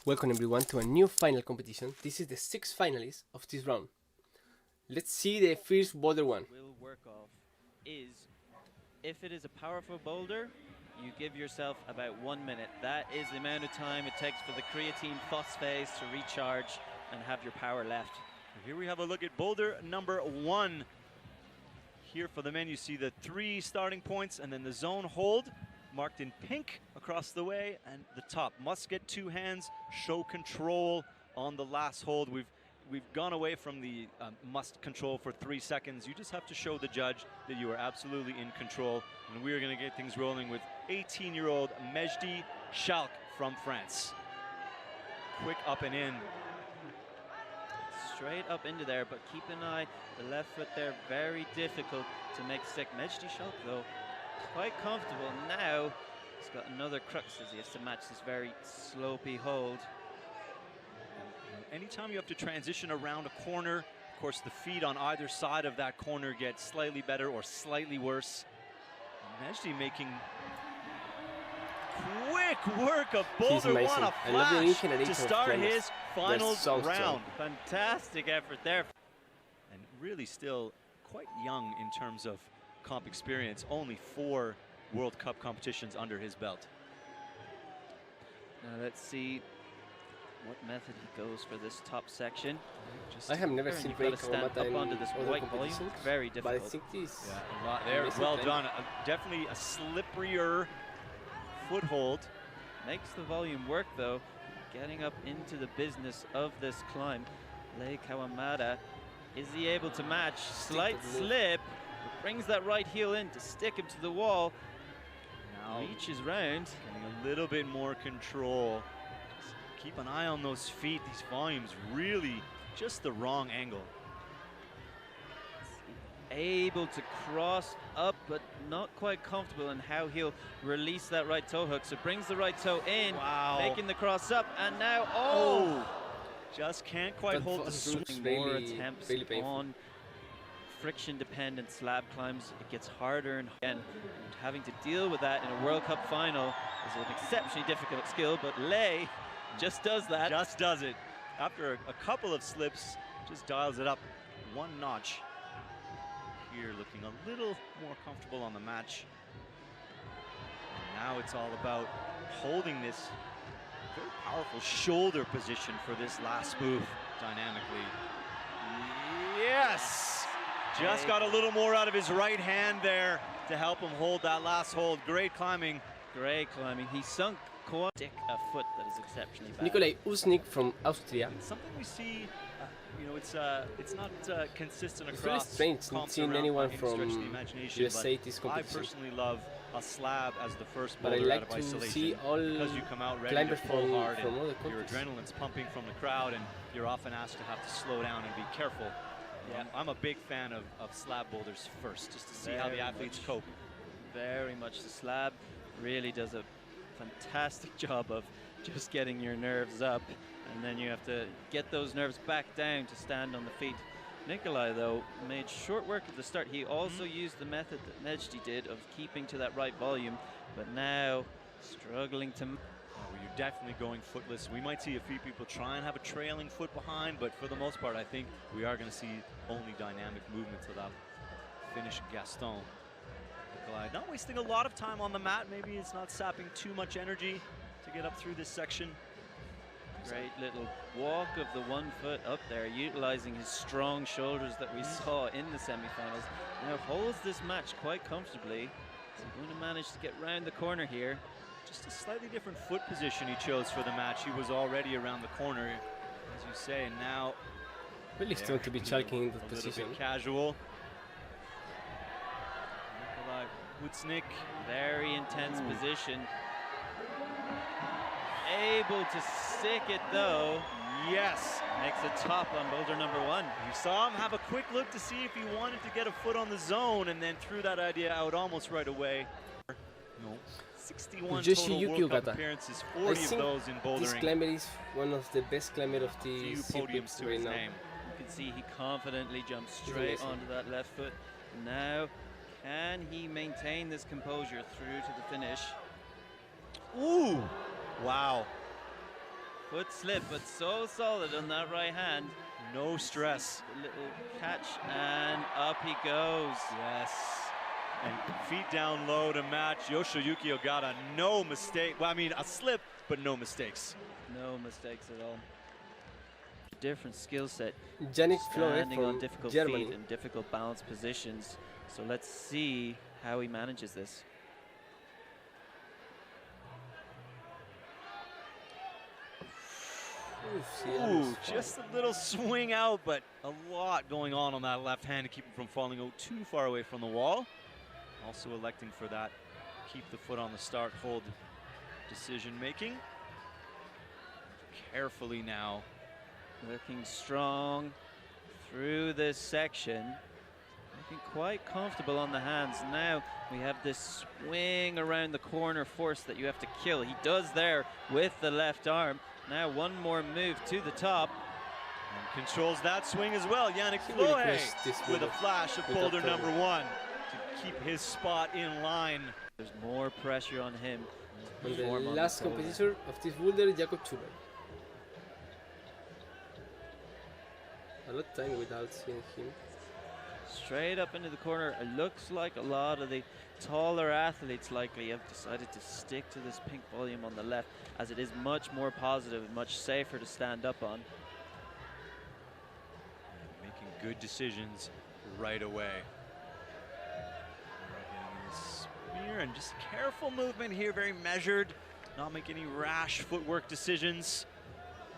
Welcome everyone to a new final competition. This is the 6th finalist of this round. Let's see the first boulder one. Will work off is, if it is a powerful boulder, you give yourself about 1 minute. That is the amount of time it takes for the creatine phosphase to recharge and have your power left. Here we have a look at boulder number 1. Here for the men, you see the 3 starting points and then the zone hold marked in pink across the way, and the top must get 2 hands, show control on the last hold. We've gone away from the must control for 3 seconds. You just have to show the judge that you are absolutely in control, and we are going to get things rolling with 18-year-old Mejdi Schalk from France. Quick up and in. Straight up into there, but keep an eye, the left foot there, very difficult to make stick. Mejdi Schalk though, quite comfortable. Now he's got another crux as he has to match this very slopey hold. Anytime you have to transition around a corner, of course the feet on either side of that corner get slightly better or slightly worse. Mejdi making quick work of boulder one, a flash to start his finals round. Fantastic effort there. And really still quite young in terms of comp experience, only 4 World Cup competitions under his belt. Now let's see what method he goes for this top section. I have never seen got to stand up onto this white volume. Very difficult. But I think this a lot there. Well done. Definitely a slipperier foothold. Makes the volume work though. Getting up into the business of this climb. Lei Kawamata, is he able to match? Slight slip. Brings that right heel in to stick him to the wall. Now reaches round. Getting a little bit more control. Just keep an eye on those feet. These volumes really just the wrong angle. Able to cross up, but not quite comfortable in how he'll release that right toe hook. So brings the right toe in, making the cross up, and now, just can't quite hold the swing. More attempts on friction-dependent slab climbs. It gets harder and having to deal with that in a World Cup final is an exceptionally difficult skill, but Lei just does that. Just does it. After a couple of slips, just dials it up 1 notch. Here looking a little more comfortable on the match. And now it's all about holding this very powerful shoulder position for this last move dynamically. Yes! Just got a little more out of his right hand there to help him hold that last hold. Great climbing. Great climbing. He sunk quite a foot that is exceptionally bad. Nikolai Usnik from Austria. It's something we see, you know, it's not consistent It's across. really strange not seeing anyone from USA this competition. I personally love a slab as the first but I boulder like out of to isolation, see all because you come out ready to climbers pull hard from and other your countries. adrenaline's pumping from the crowd, and you're often asked to have to slow down and be careful. Yeah, I'm a big fan of slab boulders first, just to see how the athletes cope. Very much. The slab really does a fantastic job of just getting your nerves up, and then you have to get those nerves back down to stand on the feet. Nikolai, though, made short work at the start. He also used the method that Mejdi did of keeping to that right volume, but now struggling to... You're definitely going footless. We might see a few people try and have a trailing foot behind, but for the most part, I think we are going to see only dynamic movements without finish Gaston. Nikolai not wasting a lot of time on the mat. Maybe it's not sapping too much energy to get up through this section. Great little walk of the 1 foot up there, utilizing his strong shoulders that we saw in the semifinals. Now holds this match quite comfortably. Is he going to manage to get round the corner here? Just a slightly different foot position he chose for the match. He was already around the corner, as you say, and now Really still to be chalking in that position. Bit casual. Nikolai Wutznik, very intense position. Able to stick it though. Yes. Makes a top on boulder number 1. You saw him have a quick look to see if he wanted to get a foot on the zone, and then threw that idea out almost right away. No. 61 total World Cup appearances, 40 of those in bouldering. This climber is one of the best climbers of the podiums to his name. You can see he confidently jumps straight onto that left foot. Now, can he maintain this composure through to the finish? Ooh! Wow. Foot slip, but so solid on that right hand. No stress. A little catch, and up he goes. Yes. And feet down low to match. Yoshiyuki Ogata, no mistake. Well, I mean, a slip, but no mistakes. No mistakes at all. Different skill set. Yannick Flore Standing on from difficult Germany. feet and difficult balance positions. So let's see how he manages this. Ooh, just a little swing out, but a lot going on that left hand to keep him from falling out too far away from the wall. Also electing for that keep the foot on the start, hold decision making. Carefully now. Looking strong through this section. Looking quite comfortable on the hands. Now we have this swing around the corner force that you have to kill. He does there with the left arm. Now one more move to the top. And controls that swing as well. Yannick He really Flore pushed this with a boulder. flash of With boulder that number 1 to keep his spot in line. There's more pressure on him. to And the perform on last boulder. competitor of this boulder, Jakob Schubert. A lot of time without seeing him. Straight up into the corner. It looks like a lot of the taller athletes likely have decided to stick to this pink volume on the left, as it is much more positive and much safer to stand up on. Making good decisions right away. Spear and just careful movement here, very measured. Not make any rash footwork decisions.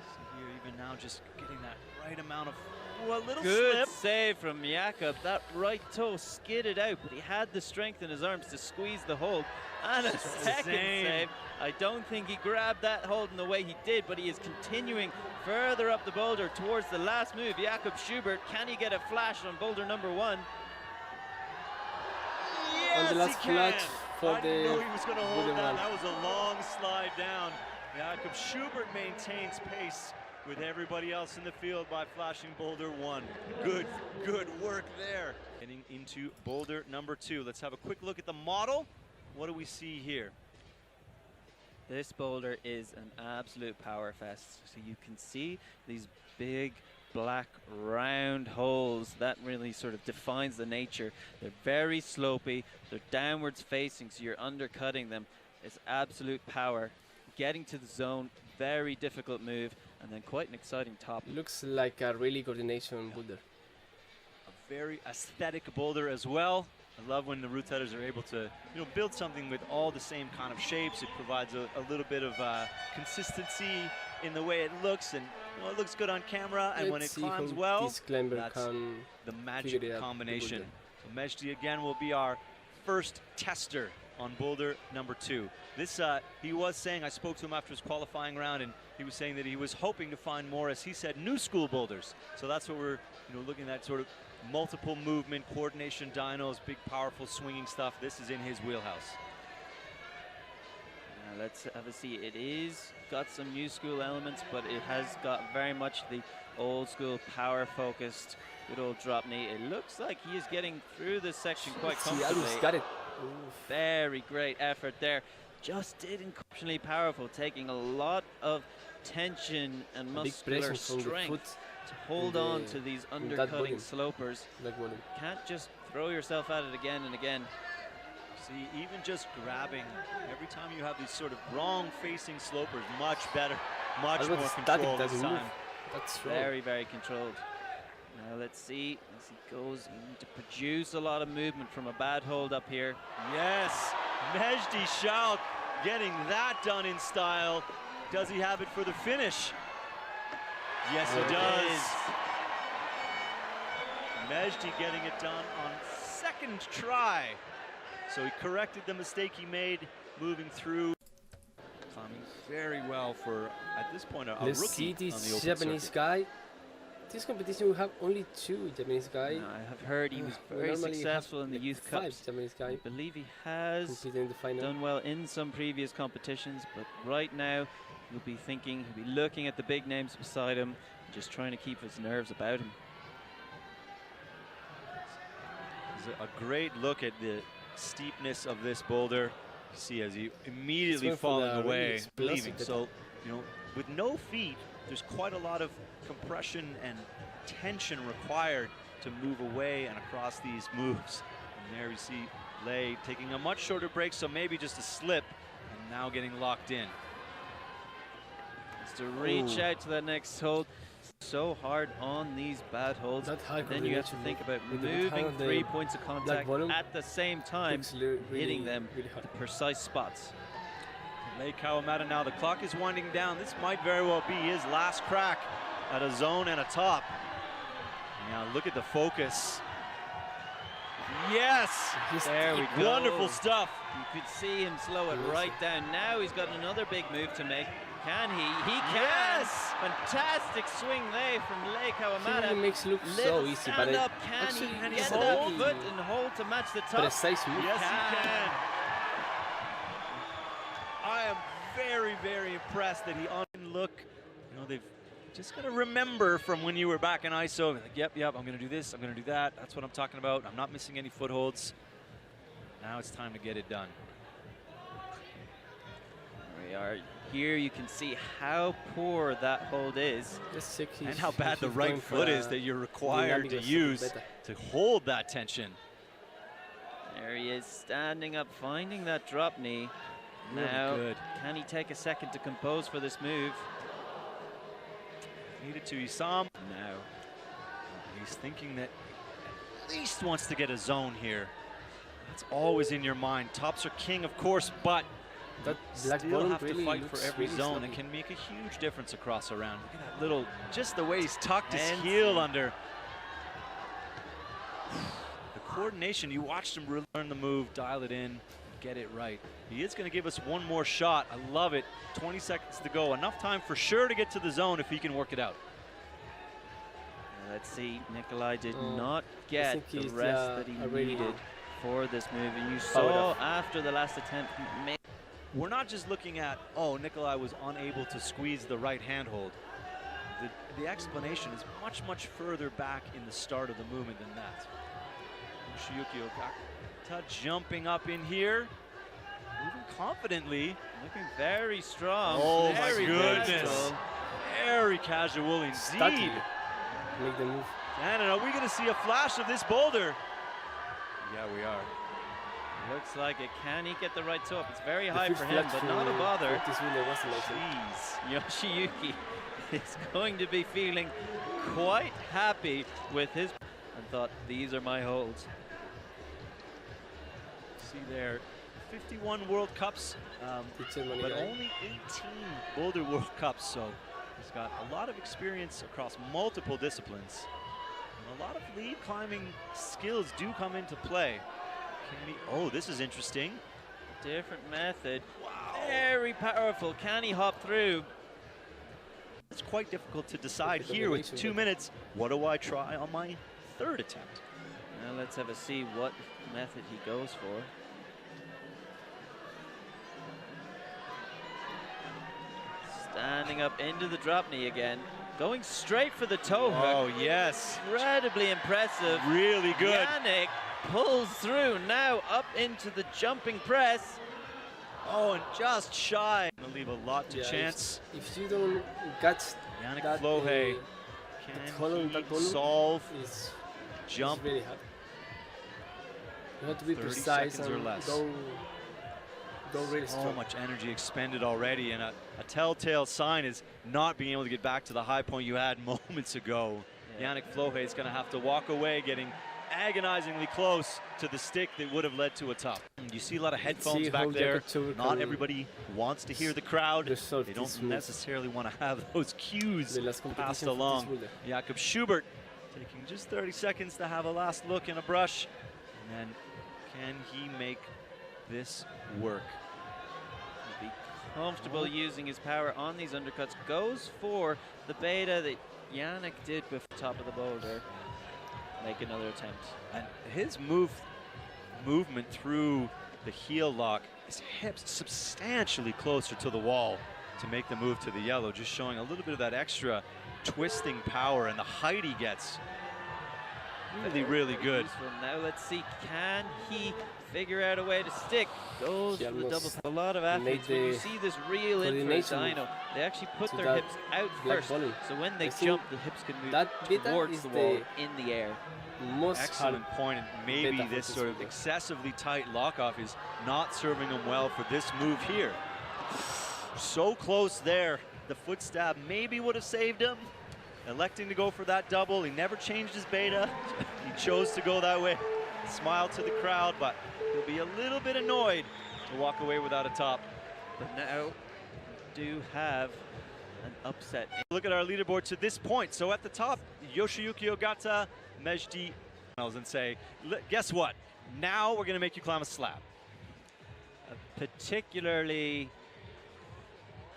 See here, even now, just getting that right amount of a little Good slip. save from Jakob. That right toe skidded out, but he had the strength in his arms to squeeze the hold. And a second save. I don't think he grabbed that hold in the way he did, but he is continuing further up the boulder towards the last move. Jakob Schubert, can he get a flash on boulder number 1? Yes, On the last he can. flash for I didn't the know he was going to hold boulder that. one. That was a long slide down. Jakob Schubert maintains pace with everybody else in the field by flashing boulder 1. Good work there. Getting into boulder number 2. Let's have a quick look at the model. What do we see here? This boulder is an absolute power fest. So you can see these big black round holes. That really sort of defines the nature. They're very slopey. They're downwards facing, so you're undercutting them. It's absolute power. Getting to the zone, very difficult move, and then quite an exciting top. Looks like a really coordination boulder. A very aesthetic boulder as well. I love when the rootsetters are able to, build something with all the same kind of shapes. It provides a little bit of consistency in the way it looks, and it looks good on camera. And when it Let's see climbs how well, this climber that's can the figure magic it out, the combination. boulder. So Mejdi again will be our first tester on boulder number 2. This he was saying, I spoke to him after his qualifying round, and he was saying that he was hoping to find more, as he said, new school boulders. So that's what we're looking at, sort of multiple movement, coordination dynos, big powerful swinging stuff. This is in his wheelhouse. Let's have a see. It is got some new school elements, but it has got very much the old school power focused good old drop knee. It looks like he is getting through this section quite See, comfortably. Alus got it. Oof. Very great effort there. Just did exceptionally powerful, taking a lot of tension and Big muscular pressure from the strength foot. to hold in on the- to these in that undercutting volume. slopers. Like volume. Can't just throw yourself at it again and again. See, even just grabbing, every time you have these sort of wrong-facing slopers, much better, much Albert more static control doesn't this move. time. That's wrong. Very, very controlled. Now let's see as he goes to produce a lot of movement from a bad hold up here. Yes, Mejdi Schauk getting that done in style. Does he have it for the finish? Yes, he There it does. Mejdi getting it done on second try. So he corrected the mistake he made moving through. Climbing very well for, at this point, a Let's rookie see on the this open Japanese circuit. guy. This competition we have only 2 Japanese guys. Now, I have heard he was We very normally successful have in the like youth 5 cups. Japanese I guys believe he has competing in the final. done well in some previous competitions, but right now he'll be thinking, he'll be looking at the big names beside him, just trying to keep his nerves about him. It's a great look at the steepness of this boulder. You see as he immediately went for falling the really away, explosive leaving. attack. So, with no feet, there's quite a lot of compression and tension required to move away and across these moves. And there we see Lay taking a much shorter break, so maybe just a slip, and now getting locked in. Has to reach out to that next hold. So hard on these bad holds. Then you have to think about moving 3 points of contact at the same time, hitting them at the precise spots. Lei Kawamata now, the clock is winding down. This might very well be his last crack at a zone and a top. Now look at the focus. Yes! There we go. Wonderful stuff. You could see him slow it right down. Now he's got another big move to make. Can he? He can! Yes! Fantastic swing there from Lei Kawamata. It makes it look so easy, but up. Can he get that foot and hold to match the top? Precise move. Yes, he can. I am very, very impressed that he look. You know, they've just got to remember from when you were back in ISO. Like, yep, I'm going to do this, I'm going to do that. That's what I'm talking about. I'm not missing any footholds. Now it's time to get it done. There we are. Here you can see how poor that hold is. And how bad the right foot is that you're required to use to hold that tension. There he is, standing up, finding that drop knee. Now, can he take a second to compose for this move? Needed to. You saw him. Now, he's thinking that at least wants to get a zone here. That's always in your mind. Tops are king, of course, but that still have to fight for every zone. It can make a huge difference across a round. Look at that little, just the way he's tucked his heel under. The coordination, you watched him really learn the move, dial it in, get it right. He is going to give us one more shot. I love it. 20 seconds to go. Enough time for sure to get to the zone if he can work it out. Let's see. Nikolai did not get the rest that he needed for this move. And you saw after the last attempt, we're not just looking at, oh, Nikolai was unable to squeeze the right handhold. The explanation is much, much further back in the start of the movement than that. Yoshiyuki Okata jumping up in here. Moving confidently. Looking very strong. Oh very my goodness. casual. Very casual indeed. Make the move. And are we going to see a flash of this boulder? Yeah, we are. Looks like it. Can he get the right toe up? It's very high for him, but not a bother. Jeez. Yoshiyuki is going to be feeling quite happy with his and thought, these are my holds. See there, 51 World Cups, but only 18 Boulder World Cups, so he's got a lot of experience across multiple disciplines. And a lot of lead climbing skills do come into play. Oh, this is interesting. Different method. Wow. Very powerful. Can he hop through? It's quite difficult to decide here with 2 minutes. What do I try on my third attempt? Now let's have a see what method he goes for. Standing up into the drop knee again. Going straight for the toe hook. Oh, yes. Incredibly impressive. Really good. Yannick pulls through, now up into the jumping press. Oh, and just shy. Gonna leave a lot to chance. If you don't get Yannick that, Flohé, can he solve jump? It's really hard. You have to be precise and or less. Go really strong. So much energy expended already, and a telltale sign is not being able to get back to the high point you had moments ago. Yeah. Yannick Flohé is going to have to walk away, getting agonizingly close to the stick that would have led to a top. You see a lot of headphones back there. Not everybody wants to hear the crowd. They don't necessarily want to have those cues passed along. Jakob Schubert taking just 30 seconds to have a last look and a brush. And then can he make this work? He'll be comfortable using his power on these undercuts. Goes for the beta that Yannick did before top of the boulder. Make another attempt. And his movement through the heel lock, his hips substantially closer to the wall to make the move to the yellow, just showing a little bit of that extra twisting power and the height he gets. Really good. Useful. Now let's see, can he figure out a way to stick? Goes He for the double. almost A lot of athletes, made when you the see this reel in for a coordination dyno, they actually put to their that hips out black first. volley. So when they I think jump, the hips can move that beta towards is the wall the in the air. most Excellent hard point, and maybe beta for this this sort of movement. excessively tight lockoff is not serving him well for this move here. So close there. The foot stab maybe would have saved him. Electing to go for that double. He never changed his beta. He chose to go that way. Smile to the crowd, but he'll be a little bit annoyed to walk away without a top. But now we do have an upset. Look at our leaderboard to this point. So at the top, Yoshiyuki Ogata, Mejdi, and say, guess what? Now we're going to make you climb a slab. Particularly,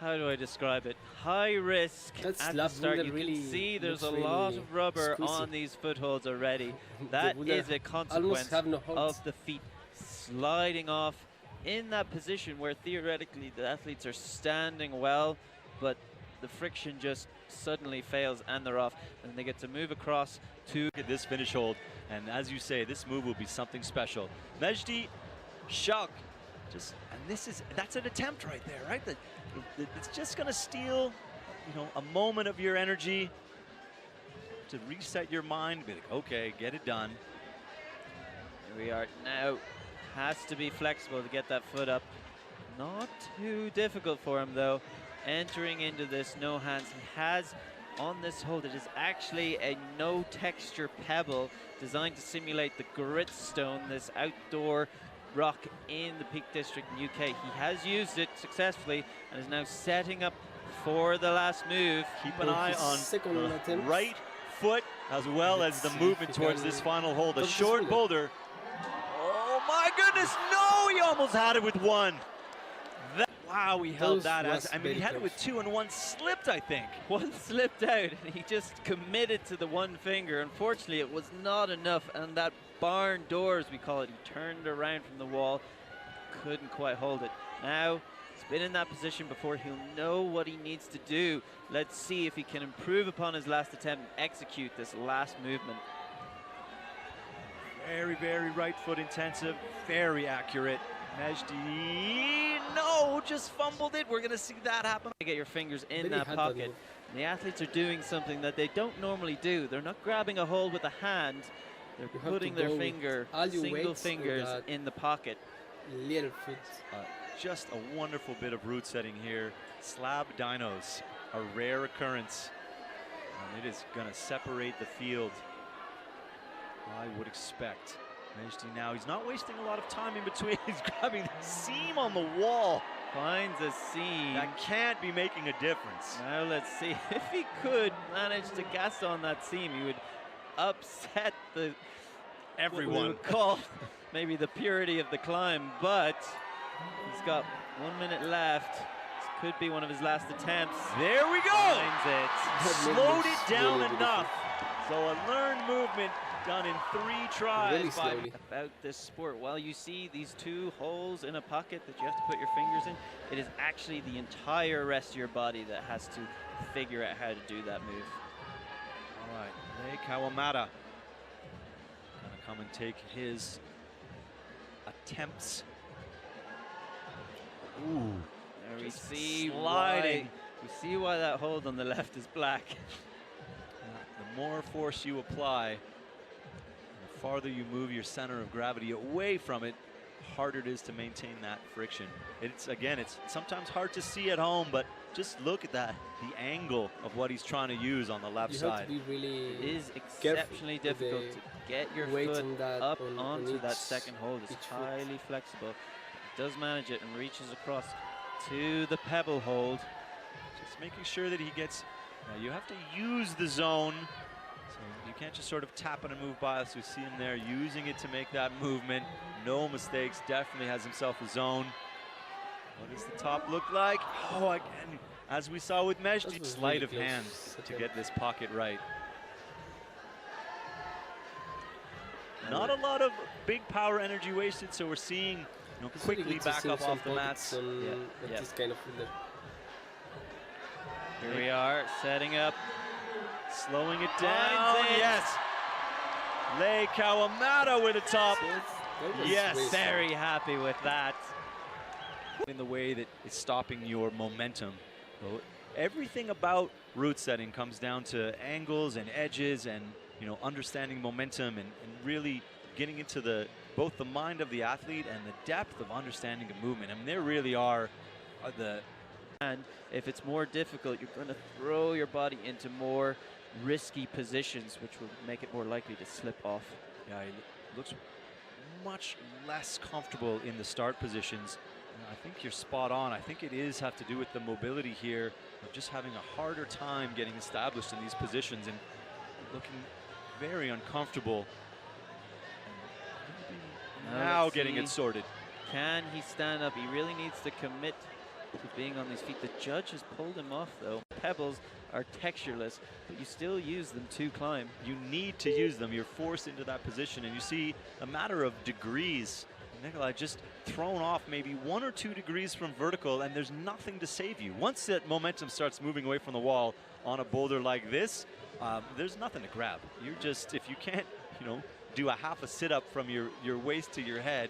how do I describe it? High risk That at the slab start. boulder You really can see there's a looks lot really of rubber squeezy. on these footholds already. The That boulder is a almost consequence have no holds. of the feet sliding off in that position where theoretically the athletes are standing well, but the friction just suddenly fails and they're off, and they get to move across to Look at this finish hold, and as you say, this move will be something special. Mejdi, Shak, that's an attempt right there, right? It's just going to steal, a moment of your energy to reset your mind. Be like, okay, get it done. Here we are now. Has to be flexible to get that foot up. Not too difficult for him though. Entering into this no hands, he has on this hold, it is actually a no texture pebble designed to simulate the gritstone, this outdoor rock in the Peak District in UK. He has used it successfully and is now setting up for the last move. Keep an eye on second the attempt. right foot as well as the Let's see movement if he towards can this final hold. A touch this short boulder. Oh my goodness, no! He almost had it with one. Wow, he held that. He had it with two and one slipped, I think. One slipped out and he just committed to the one finger. Unfortunately, it was not enough, and that barn door, as we call it, he turned around from the wall, couldn't quite hold it. Now, he's been in that position before. He'll know what he needs to do. Let's see if he can improve upon his last attempt and execute this last movement. Very, very right foot intensive, very accurate. Mejdi, no, just fumbled it. We're going to see that happen. Get your fingers in Very that hard pocket. move. The athletes are doing something that they don't normally do. They're not grabbing a hold with a hand. They're You have putting to their go with finger, all your single weights fingers that in the pocket. little foot. Just a wonderful bit of root setting here. Slab dynos, a rare occurrence. And it is going to separate the field, I would expect. Mejdi now, he's not wasting a lot of time in between. He's grabbing the seam on the wall. Finds a seam. That can't be making a difference. Now let's see if he could manage to gas on that seam. He would upset the what we Everyone. would call maybe the purity of the climb, but he's got 1 minute left. This could be one of his last attempts. There we go. Finds it. Slowed it down Really enough. So a learned movement done in 3 tries Really by slowly. About this sport, while you see these 2 holes in a pocket that you have to put your fingers in, it is actually the entire rest of your body that has to figure out how to do that move. All right, Lei Kawamata gonna come and take his attempts. Ooh, There we just see sliding. we see why that hold on the left is black. The more force you apply, the farther you move your center of gravity away from it, harder it is to maintain that friction. It's sometimes hard to see at home, but just look at that, the angle of what he's trying to use on the left You have side. to be really It is careful exceptionally with difficult the to get your weight foot on that, up on onto that each- second hold. It's each foot. highly flexible. He does manage it and reaches across to the pebble hold. Just making sure that he gets, you have to use the zone. So you can't just sort of tap and move by us. We see him there using it to make that movement. No mistakes, definitely has himself a zone. What does the top look like? Oh, again, as we saw with Mejdi, That was sleight really of close hand to attempt. get this pocket right. Not a lot of big power energy wasted, so we're seeing It's really quickly good to back see up some off the pockets mats. on Yeah. this kind of fielder. Here we are, setting up. Slowing it Finds down, it. yes. Lei Kawamata with a top. That was Yes, way Very happy with that. in the way that is stopping your momentum. So everything about route setting comes down to angles and edges and, you know, understanding momentum and really getting into both the mind of the athlete and the depth of understanding of movement. I mean, there really are the And if it's more difficult, you're going to throw your body into more risky positions, which will make it more likely to slip off. Yeah, he looks much less comfortable in the start positions. I think you're spot on. I think it is have to do with the mobility here of just having a harder time getting established in these positions and looking very uncomfortable. Now let's getting see. it sorted. Can he stand up? He really needs to commit to being on his feet. The judge has pulled him off though. Pebbles are textureless, but you still use them to climb. You need to use them. You're forced into that position, and you see a matter of degrees. Nikolai just thrown off maybe 1 or 2 degrees from vertical, and there's nothing to save you. Once that momentum starts moving away from the wall on a boulder like this, there's nothing to grab. You're just, if you can't, you know, do a half a sit-up from your waist to your head,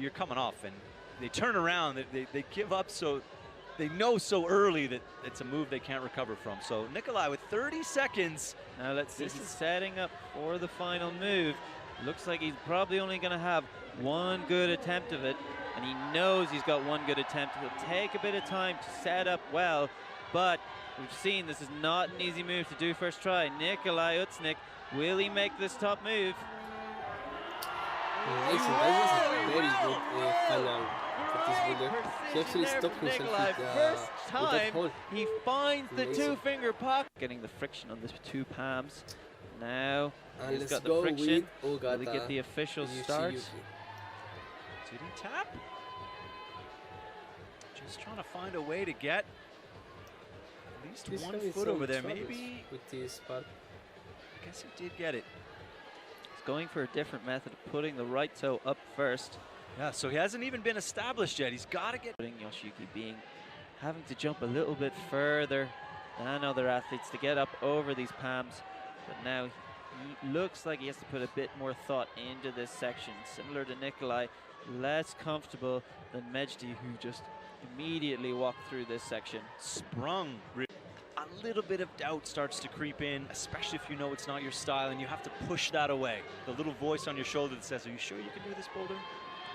you're coming off. And they turn around, they give up, so they know so early that it's a move they can't recover from. So Nikolai with 30 seconds. Now let's see, he's setting up for the final move. Looks like he's probably only going to have one good attempt of it, and he knows he's got one good attempt. He'll take a bit of time to set up well, but we've seen this is not an easy move to do first try. Nikolai Utsnik, will he make this top move? Nice, that was a very good final for this boulder. He actually stopped himself Nikolai, with first that time hold. he finds the Amazing. two-finger pocket. Getting the friction on the two palms. Now And he's let's got the go friction. with Will Ogata. he get the official start? Yuki. Did he tap? Just trying to find a way to get at least He's 1 having foot some over there. troubles Maybe, with this part. I guess he did get it. He's going for a different method of putting the right toe up first. Yeah, so he hasn't even been established yet. He's got to get. Putting Yoshiyuki having to jump a little bit further than other athletes to get up over these palms. But now he looks like he has to put a bit more thought into this section. Similar to Nikolai, less comfortable than Mejdi, who just immediately walked through this section. Sprung. A little bit of doubt starts to creep in, especially if you know it's not your style and you have to push that away. The little voice on your shoulder that says, are you sure you can do this, Boulder?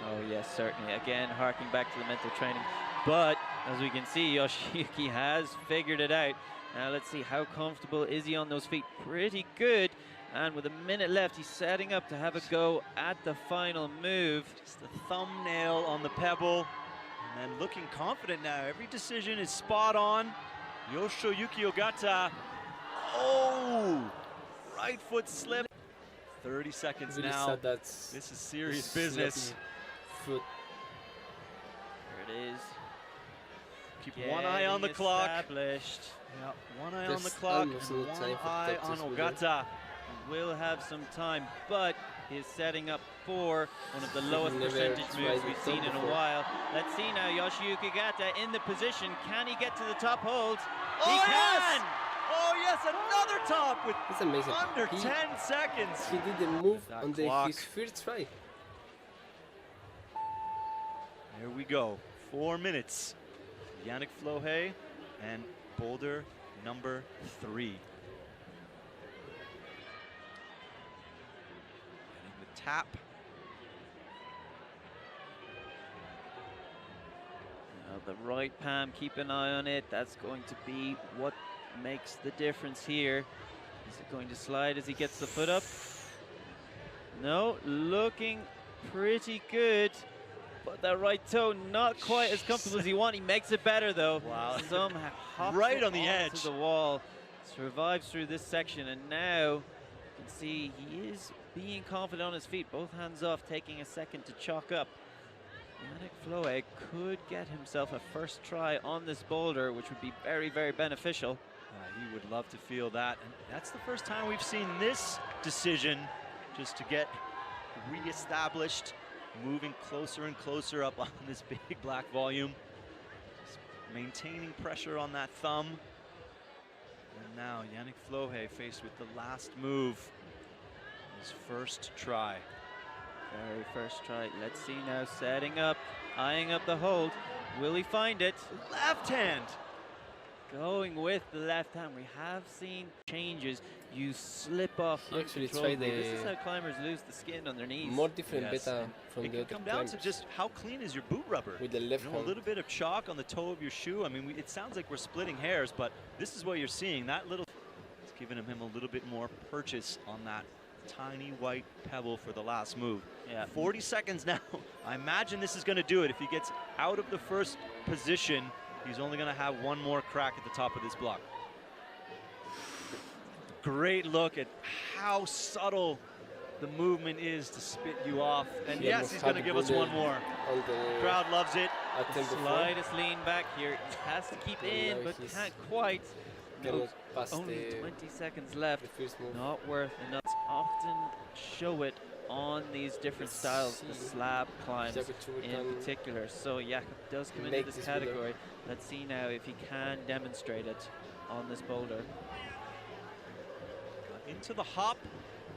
Oh yes, certainly. Again, harking back to the mental training. But as we can see, Yoshiyuki has figured it out. Now let's see, how comfortable is he on those feet? Pretty good. And with a minute left, he's setting up to have a go at the final move. Just the thumbnail on the pebble. And then looking confident now. Every decision is spot on. Yoshiyuki Ogata. Oh! Right foot slip. 30 seconds Really now. sad that This is serious sloppy business. Foot. There it is. Keep one eye on the Getting clock. established. Yeah, one eye on the There's clock and almost no one time for eye on touches with it. Ogata. Will have some time, but he's setting up for one of the lowest Never percentage tried moves it we've seen in a before. while. Let's see now, Yoshiyuki Ogata in the position. Can he get to the top hold? He Oh, can! yes! Oh yes, another top with It's amazing. under He- 10 seconds. He did the move That on clock. his first try. There we go. 4 minutes. Yannick Flohe and boulder number 3. Getting the tap. Now the right palm, keep an eye on it. That's going to be what makes the difference here. Is it going to slide as he gets the foot up? No, looking pretty good. But that right toe not quite as comfortable as he wants. He makes it better though. Wow. Somehow hops Right it on the onto edge. the wall. Survives through this section, and now you can see he is being confident on his feet. Both hands off, taking a second to chalk up. Yannick Flohe could get himself a first try on this boulder, which would be very, very beneficial. He would love to feel that. And that's the first time we've seen this decision just to get re-established, moving closer and closer up on this big black volume. Just maintaining pressure on that thumb. And now Yannick Flohe faced with the last move. His first try. Very first try. Let's see now, setting up, eyeing up the hold. Will he find it? Left hand. Going with the left hand. We have seen changes. You slip off He actually uncontrollably. tried This is how climbers lose the skin on their knees. more different Yes, beta and from it the can other come down to climbers. just how clean is your boot rubber. With the left You know, a hand. little bit of chalk on the toe of your shoe. I mean, it sounds like we're splitting hairs, but this is what you're seeing. That little, it's giving him a little bit more purchase on that tiny white pebble for the last move. Yeah. 40 seconds now. I imagine this is going to do it. If he gets out of the first position, he's only going to have one more crack at the top of this block. Great look at how subtle the movement is to spit you off. And Yeah, yes, he's going to give us Boulder one more. on the Crowd loves it. attempt before. Slightest lean back here. He has to keep in, now but he's can't quite. Cannot pass Only the 20 seconds left. first move. Not worth enough. Often show it on these different Let's styles, the see. slab climbs Jakob Schubert in can particular. So Jakob does come into make this this boulder. category. Let's see now if he can demonstrate it on this boulder. Into the hop,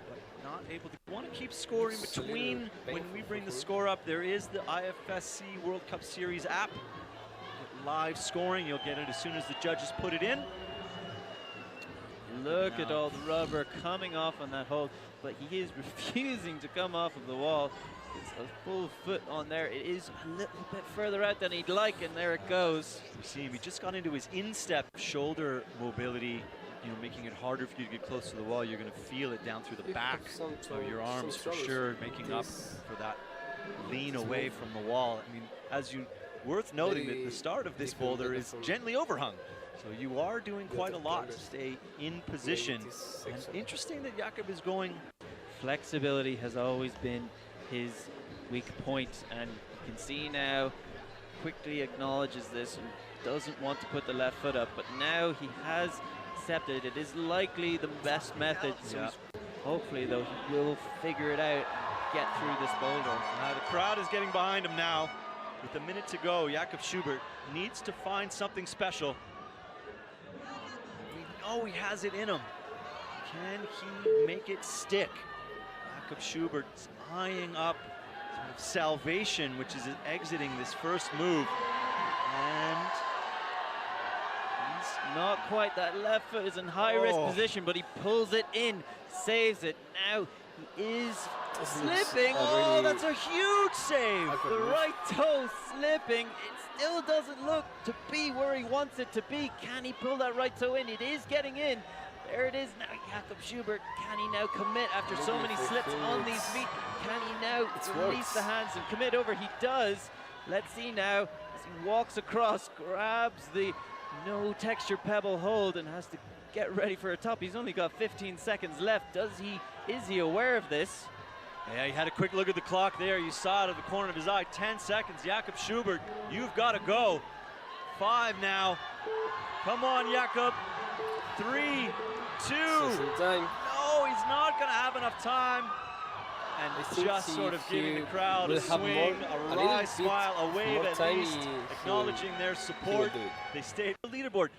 but not able to. Want to keep score in It's a little between when painful we for bring the him. score up. There is the IFSC World Cup Series app. Get live scoring, you'll get it as soon as the judges put it in. Look at Now- all the rubber coming off on that hold, but he is refusing to come off of the wall. It's a full foot on there. It is a little bit further out than he'd like, and there it goes. You see him, he just got into his instep shoulder mobility, you know, making it harder for you to get close to the wall. You're going to feel it down through the You back. have some So your some arms for struggles sure with making up this. for that lean this away move. from the wall. I mean, worth noting that the Very start of this different boulder beta is from gently overhung. So you are doing the quite a other lot to climbers. stay in position. this And section. interesting that Jakob is going. Flexibility has always been his weak point, and you can see now quickly acknowledges this and doesn't want to put the left foot up, but now he has accepted it is likely the best method. So Yeah. he's- hopefully though he will figure it out, get through this boulder. The crowd is getting behind him now. With a minute to go, Jakob Schubert needs to find something special. We know he has it in him. Can he make it stick? Jakob Schubert's eyeing up sort of salvation, which is exiting this first move. And he's Not quite, that left foot is in high risk Oh. position, but he pulls it in, saves it. Now he is This is slipping. a Oh, really that's a huge save. awkward The move. right toe slipping. It still doesn't look to be where he wants it to be. Can he pull that right toe in? It is getting in. There it is now, Jakob Schubert. Can he now commit after so many Lovely slips on these fingers. feet? Can he now It release works. the hands and commit over? He does. Let's see now as he walks across, grabs the no texture pebble hold and has to get ready for a top. He's only got 15 seconds left. Is he aware of this? Yeah, he had a quick look at the clock there. You saw it out of the corner of his eye. 10 seconds. Jakob Schubert, you've got to go. 5 now. Come on, Jakob. 3, 2. Some time. No, he's not going to have enough time. I And think just sort of he giving the crowd a will have swing, more- a a little wry bit smile, a wave more at time, least, he acknowledging their will support. do it. They stayed on the leaderboard.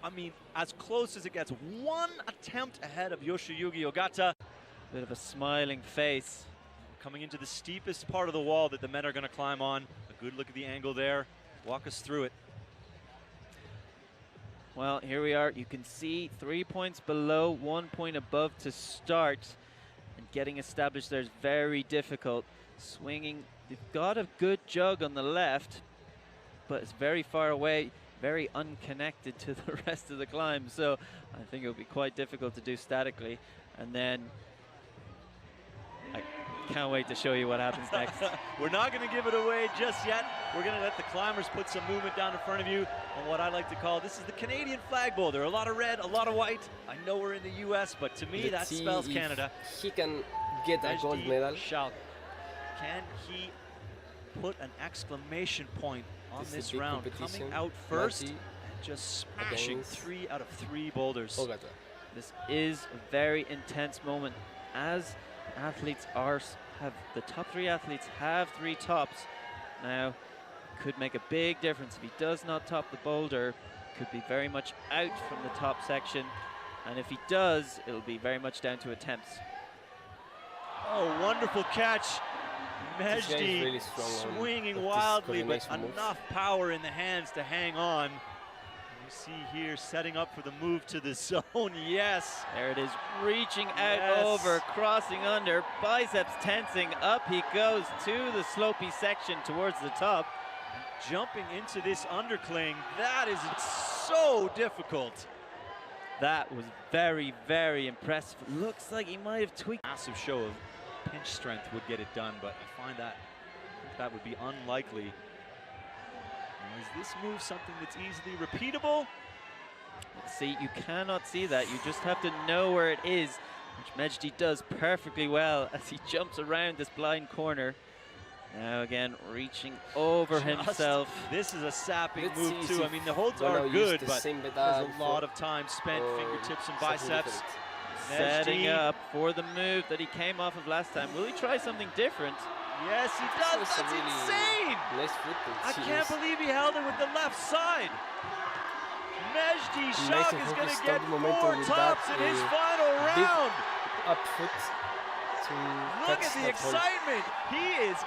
I mean, as close as it gets. One attempt ahead of Yoshiyuki Ogata. Bit of a smiling face. Coming into the steepest part of the wall that the men are going to climb on. A good look at the angle there. Walk us through it. Well, here we are. You can see 3 points below, 1 point above to start. And getting established there is very difficult. Swinging, they've got a good jug on the left, but it's very far away, very unconnected to the rest of the climb. So I think it would be quite difficult to do statically. And then I can't wait to show you what happens next. We're not going to give it away just yet. We're going to let the climbers put some movement down in front of you on what I like to call, this is the Canadian flag boulder. A lot of red, a lot of white. I know we're in the US, but to me that Let's see spells if Canada. he can get a gold Majdi medal. Schalk. Can he put an exclamation point on This is this a big round? competition. Coming out first Majdi and just smashing against 3 out of 3 boulders. Ogata. This is a very intense moment as athletes have the top 3 athletes have 3 tops. Now, could make a big difference if he does not top the boulder. Could be very much out from the top section, and if he does, it'll be very much down to attempts. Oh, wonderful catch. This guy is Majdi really strong on swinging this wildly, but coordination moves. enough power in the hands to hang on. You see here, setting up for the move to the zone. Yes. There it is, reaching out Yes. over, crossing under, biceps tensing, up he goes to the slopey section towards the top. Jumping into this undercling, that is so difficult. That was very, very impressive. Looks like he might have tweaked. Massive show of pinch strength would get it done, but I find that would be unlikely. Now, is this move something that's easily repeatable? See, you cannot see that. You just have to know where it is, which Majdi does perfectly well as he jumps around this blind corner. Now again, reaching over himself. This is a sapping Let's move see too. if I mean, the holds Bono are used good, the but same there's pedal a lot for- of time spent or fingertips and something biceps. different. Setting Majdi. up for the move that he came off of last time. Will he try something different? Yes, he This does. was a That's really insane. Nice footprint. I can't believe he held it with the left side. Majdi Shock Amazing is how going he to stopped get the momentum 4 with tops that, in his final big round. Up foot to Look catch at the that hold. excitement. He is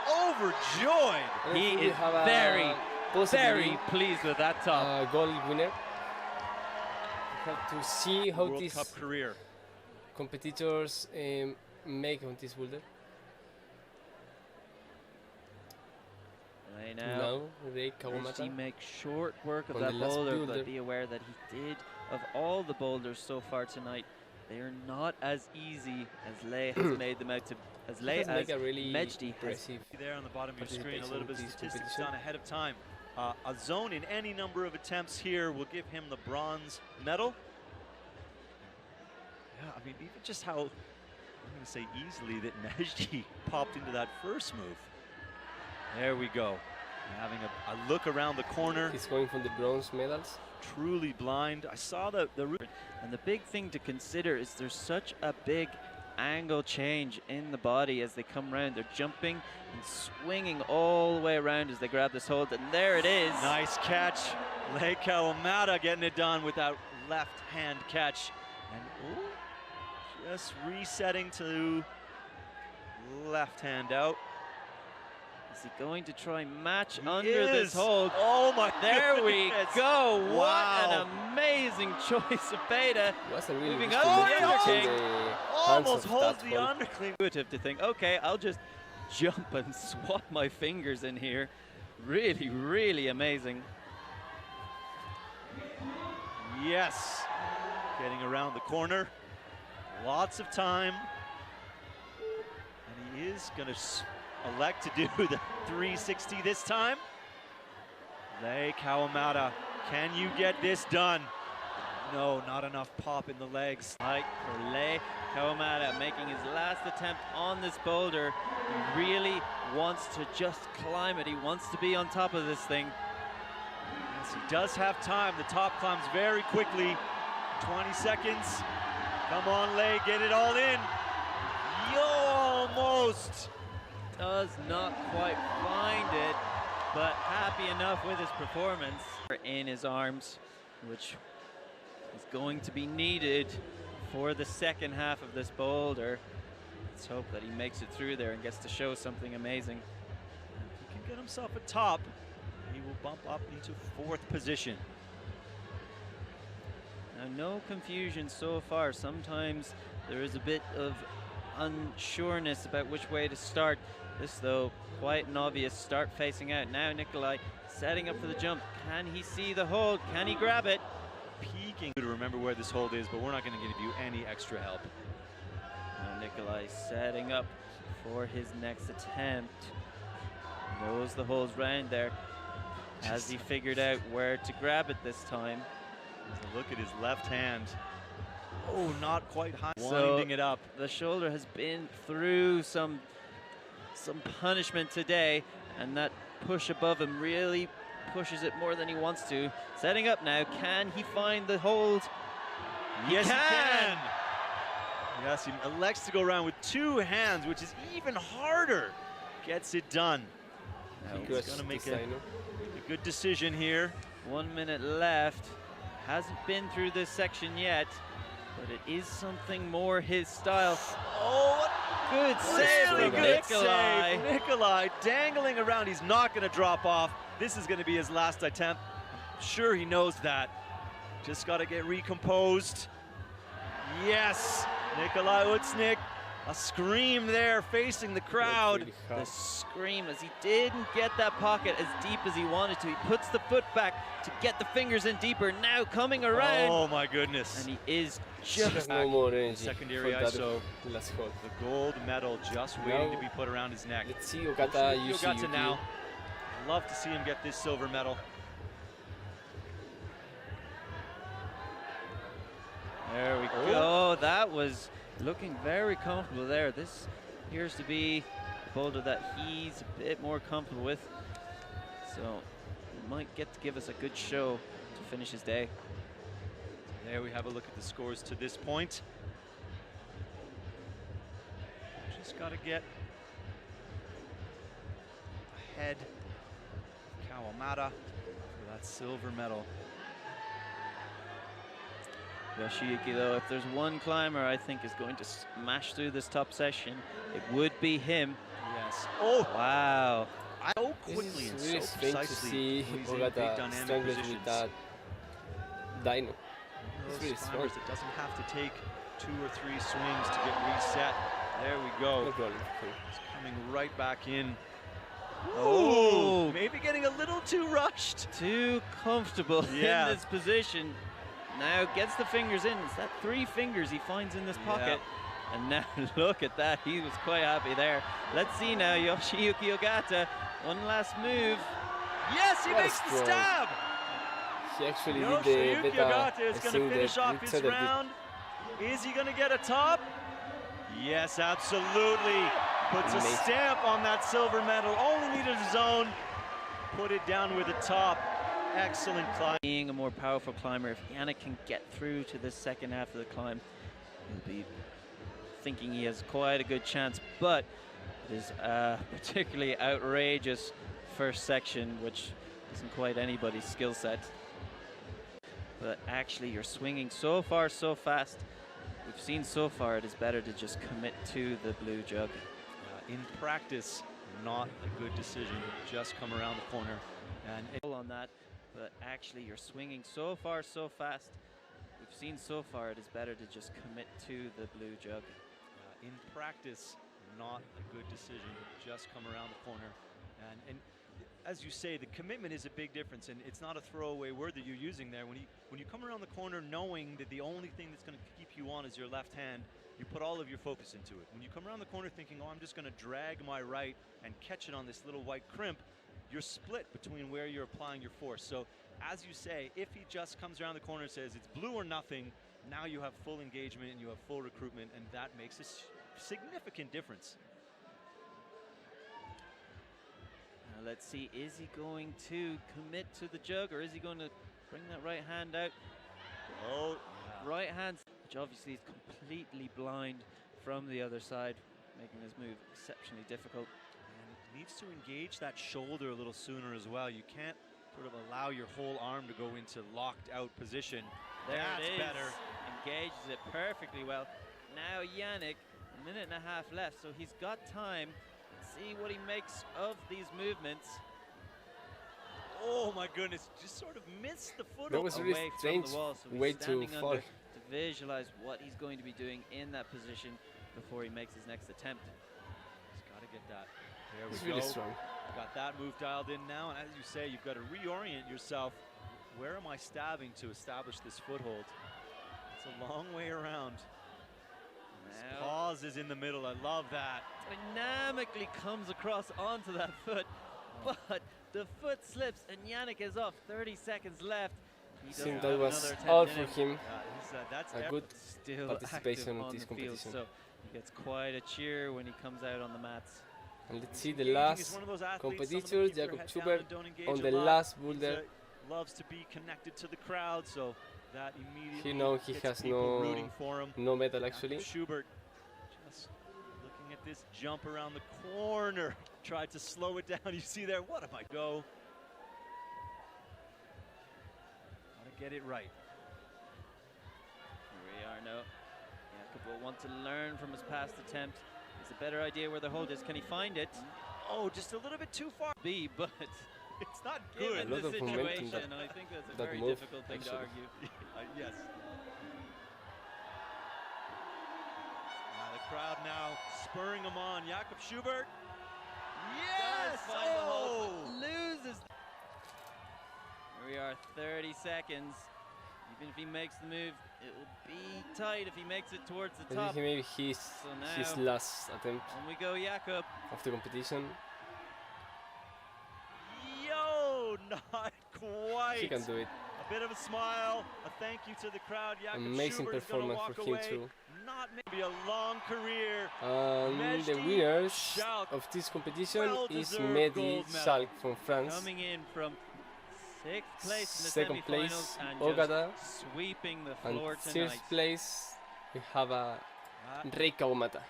overjoyed. And He if we is have a very, possibly very pleased with that top. goal winner. We have to see how World these Cup career. competitors make on this boulder. Right Now, now, Ray Majdi Kawamata. makes short work of On that the last boulder, boulder. but be aware that he did, of all the boulders so far tonight, they are not as easy as Lay has made them out to, as Lay Doesn't as make a really Majdi has. impressive. There on the bottom of your screen, a Participation little bit in of this statistics competition. done ahead of time. A zone in any number of attempts here will give him the bronze medal. Yeah, I mean, even just how, I'm going to say easily that Majdi popped into that first move. There we go. Having a look around the corner, He's going for the bronze medals. truly blind. I saw the And the big thing to consider is there's such a big angle change in the body as they come around. They're jumping and swinging all the way around as they grab this hold, and there it is. nice catch. Lei Kawamata getting it done with that left hand catch. And ooh, just resetting to left hand out. Is he going to try match He under is. this hold? Oh my There we goodness. go. What Wow. an amazing choice of Beta. It was a really Moving risky up move to the to undercling. the hands Almost of holds that the hold. undercling. Intuitive to think, okay, I'll just jump and swap my fingers in here. Really, really amazing. Yes. Getting around the corner. Lots of time. And he is going to elect to do the 360 this time. Lei Kawamata, can you get this done? No, not enough pop in the legs. Like for Lei Kawamata making his last attempt on this boulder. He really wants to just climb it. He wants to be on top of this thing. Yes, he does have time. The top climbs very quickly. 20 seconds. Come on, Lei, get it all in. Yo, almost. Does not quite find it, but happy enough with his performance. In his arms, which is going to be needed for the second half of this boulder. Let's hope that he makes it through there and gets to show something amazing. If he can get himself a top, he will bump up into 4th position. Now, no confusion so far. Sometimes there is a bit of unsureness about which way to start. This, though, quite an obvious start facing out. Now Nikolai setting up for the jump. Can he see the hold? Can he grab it? Peeking to remember where this hold is, but we're not going to give you any extra help. Now Nikolai setting up for his next attempt. Knows the hole's round there. Has he figured out where to grab it this time? So look at his left hand. Oh, not quite high. So Winding it up. the shoulder has been through some punishment today, and that push above him really pushes it more than he wants to. Setting up now, can he find the hold? Yes, he can. can. Yes, he elects to go around with 2 hands, which is even harder. Gets it done. Now He's Good going to make a designer. good decision here. 1 minute left. Hasn't been through this section yet, but it is something more his style. Oh, Good save Really from good Nikolai. save. Nikolai dangling around. He's not going to drop off. This is going to be his last attempt. I'm sure he knows that. Just got to get recomposed. Yes, Nikolai Utsnik. A scream there facing the crowd. Really The hard. scream as he didn't get that pocket as deep as he wanted to. He puts the foot back to get the fingers in deeper. Now coming around. Oh my goodness. And he is There's just no more energy Secondary for that ISO. last hold. The gold medal just waiting Now, to be put around his neck. Let's see Ogata Ogata Yuki. now. Love to see him get this silver medal. There we go. That was looking very comfortable there. This appears to be a boulder that he's a bit more comfortable with. So he might get to give us a good show to finish his day. There we have a look at the scores to this point. Just got to get ahead of Kawamata for that silver medal. Yoshiyuki, though, if there's one climber I think is going to smash through this top session, it would be him. Yes. Oh, Wow. so This quickly is and really so strange to precisely. see He's in big Ogata dynamic strangling positions. with that Dino. Those It's really climbers smart. that doesn't have to take 2 or 3 swings to get reset. There we go. No problem. He's coming right back in. Oh. Maybe getting a little too rushed. Too comfortable Yeah. in this position. Now gets the fingers in. It's that 3 fingers he finds in this pocket. And now look at that. He was quite happy there. Let's see now, Yoshiyuki Ogata. One last move. Yes, he What a makes the stroke. stab. He actually Yoshiyuki did the beta. Ogata is going to finish off his round. round. Is he going to get a top? Yes, absolutely. Puts a Amazing. stamp on that silver medal. Only needed a zone. Put it down with a top. Excellent climb. Being a more powerful climber, if Yannick can get through to this second half of the climb, he'll be thinking he has quite a good chance. But it is a particularly outrageous first section, which isn't quite anybody's skill set. But actually, you're swinging so far, so fast. We've seen so far it is better to just commit to the blue jug. In practice, not a good decision. Just come around the corner. And On that, but actually, you're swinging so far, so fast. We've seen so far it is better to just commit to the blue jug. in practice, not a good decision. Just come around the corner. And as you say, the commitment is a big difference, and it's not a throwaway word that you're using there. When you come around the corner knowing that the only thing that's going to keep you on is your left hand, you put all of your focus into it. When you come around the corner thinking, oh, I'm just going to drag my right and catch it on this little white crimp, you're split between where you're applying your force. So as you say, if he just comes around the corner and says it's blue or nothing, now you have full engagement and you have full recruitment, and that makes a significant difference. Let's see, is he going to commit to the jug, or is he going to bring that right hand out? Oh, Right hand, which obviously is completely blind from the other side, making this move exceptionally difficult. and needs to engage that shoulder a little sooner as well. You can't sort of allow your whole arm to go into locked out position. There That's it is. better. Engages it perfectly well. Now Yannick, a minute and a half left, so he's got time. See what he makes of these movements. Oh my goodness, just sort of missed the foot. That was a really Away from strange the wall, so he's way to standing fall. under to visualize what he's going to be doing in that position before he makes his next attempt. He's got to get that. There we It's go. really strong. Got that move dialed in now, and as you say, you've got to reorient yourself. Where am I stabbing to establish this foothold? It's a long way around. Now, Pause is in the middle. I love that. dynamically comes across onto that foot, but the foot slips and Yannick is off. 30 seconds left. He doesn't Think have that was another attempt all in for him. him. That's A good Still participation active in on this the field, competition. so he gets quite a cheer when he comes out on the mats. And let's see the Engaging is last one of those athletes, some of them competitor, keep their Jakob head down Schubert, and don't engage on a the lot. last He's, boulder. loves to be connected to the crowd, so that immediately He knows he gets has people rooting for him. no medal Jakob actually. Schubert just looking at this jump around the corner. Tried to slow it down. You see there, what am I go? Gotta get it right. Here we are now. Jakob will want to learn from his past attempt. This a better idea where the hold is. Can he find it? Oh, just a little bit too far. B, but It's not given good. A lot the of momentum situation, I think that's a that very move, difficult thing to actually. argue. Yes. The crowd now spurring him on. Jakob Schubert. Yes! Does find the hold, Oh! but loses. Here we are, 30 seconds. Even if he makes the move, it will be tight if he makes it towards the I top. think maybe his now- last attempt On we go, Jakob. of the competition. Yo, not quite. He can do it. A bit of a smile, a thank you to the crowd. Jakob Amazing Schubert is gonna performance walk for him away. too. Not maybe a long career. And the Mejdi winners Schalk, of this competition is well-deserved Mehdi gold medal. Schalk from France. Coming in from 6th place in the Second place, semi-finals and Ogata. just sweeping the And floor third tonight. place, we have Rei Kawamata.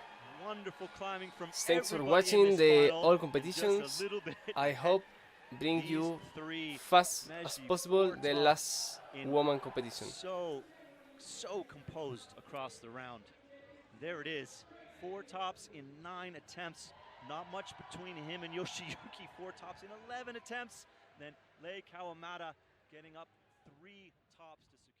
Wonderful climbing from Thanks for everybody in watching this the final. all Just competitions. a little bit. I hope bring These you three fast Mejdi, as possible 4 the tops last in woman competition. so composed across the round. There it is. 4 tops in 9 attempts. Not much between him and Yoshiyuki. 4 tops in 11 attempts. Then Rei Kawamata getting up 3 tops to secure.